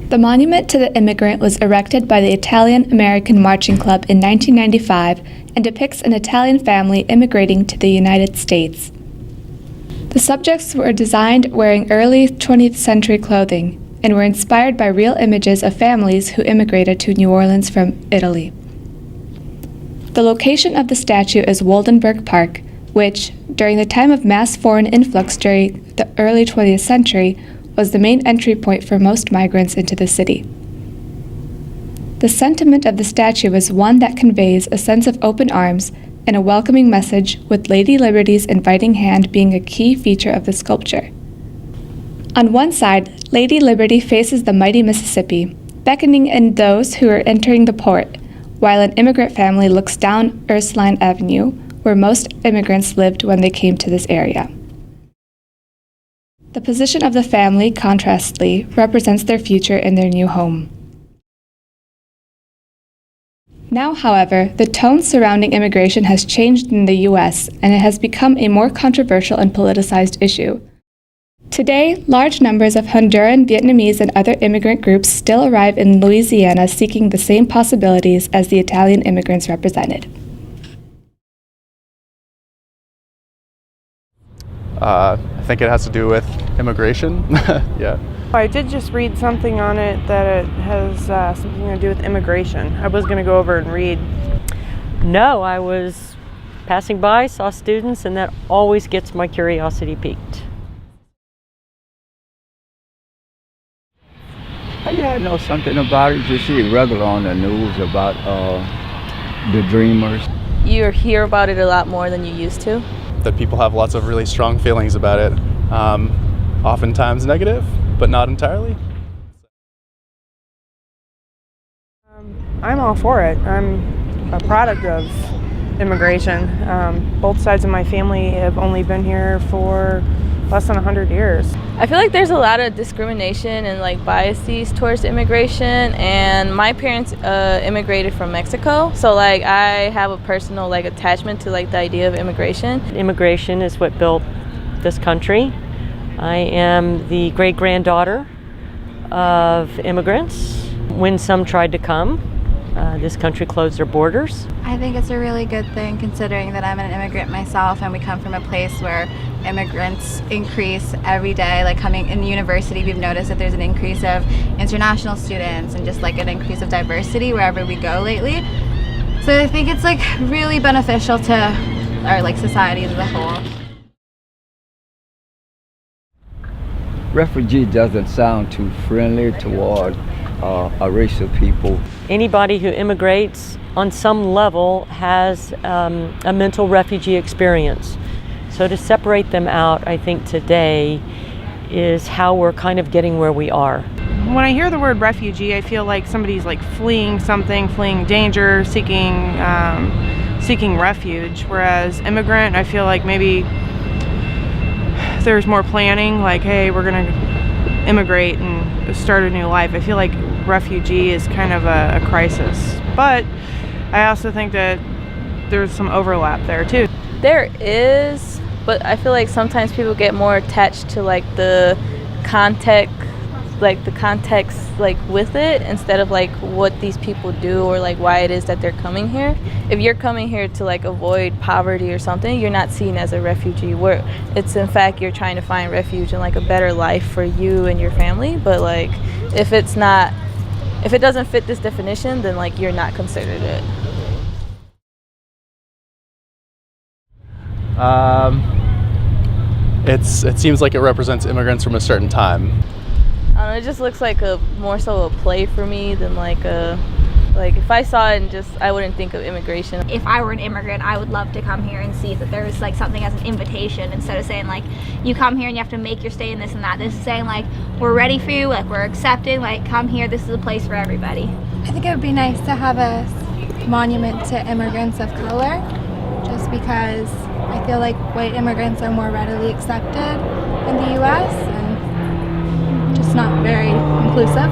The monument to the immigrant was erected by the Italian-American Marching Club in 1995 and depicts an Italian family immigrating to the United States. The subjects were designed wearing early 20th century clothing and were inspired by real images of families who immigrated to New Orleans from Italy. The location of the statue is Woldenberg Park, which, during the time of mass foreign influx during the early 20th century, was the main entry point for most migrants into the city. The sentiment of the statue is one that conveys a sense of open arms and a welcoming message, with Lady Liberty's inviting hand being a key feature of the sculpture. On one side, Lady Liberty faces the mighty Mississippi, beckoning in those who are entering the port, while an immigrant family looks down Ursuline Avenue, where most immigrants lived when they came to this area. The position of the family, contrastly, represents their future in their new home. Now, however, the tone surrounding immigration has changed in the U.S., and it has become a more controversial and politicized issue. Today, large numbers of Honduran, Vietnamese, and other immigrant groups still arrive in Louisiana seeking the same possibilities as the Italian immigrants represented. I think it has to do with immigration. Yeah. I did just read something on it that it has something to do with immigration. I was going to go over and read. No, I was passing by, saw students, and that always gets my curiosity piqued. Yeah, I know something about it. You see it regular on the news about the dreamers. You hear about it a lot more than you used to. That people have lots of really strong feelings about it, oftentimes negative, but not entirely. I'm all for it. I'm a product of immigration. Both sides of my family have only been here for less than 100 years. I feel like there's a lot of discrimination and like biases towards immigration, and my parents immigrated from Mexico, so like I have a personal like attachment to like the idea of immigration. Immigration is what built this country. I am the great-granddaughter of immigrants. When some tried to come, this country closed their borders. I think it's a really good thing, considering that I'm an immigrant myself and we come from a place where immigrants increase every day. Like coming in university, we've noticed that there's an increase of international students and just like an increase of diversity wherever we go lately. So I think it's like really beneficial to our like society as a whole. Refugee doesn't sound too friendly toward a race of people. Anybody who immigrates on some level has a mental refugee experience. So to separate them out, I think today is how we're kind of getting where we are. When I hear the word refugee, I feel like somebody's like fleeing something, fleeing danger, seeking refuge. Whereas immigrant, I feel like maybe there's more planning, like, hey, we're gonna immigrate and start a new life. I feel like refugee is kind of a crisis. But I also think that there's some overlap there too. There is, but I feel like sometimes people get more attached to like the context like with it, instead of like what these people do or like why it is that they're coming here. If you're coming here to like avoid poverty or something, you're not seen as a refugee, where it's in fact you're trying to find refuge in like a better life for you and your family. But like if it doesn't fit this definition, then like you're not considered it. It seems like it represents immigrants from a certain time. I don't know, it just looks like more so a play for me than like if I saw it and I wouldn't think of immigration. If I were an immigrant, I would love to come here and see that there's like something as an invitation, instead of saying like you come here and you have to make your stay in this and that. This is saying like we're ready for you, like we're accepting, like come here, this is a place for everybody. I think it would be nice to have a monument to immigrants of color, just because I feel like white immigrants are more readily accepted in the U.S. and just not very inclusive.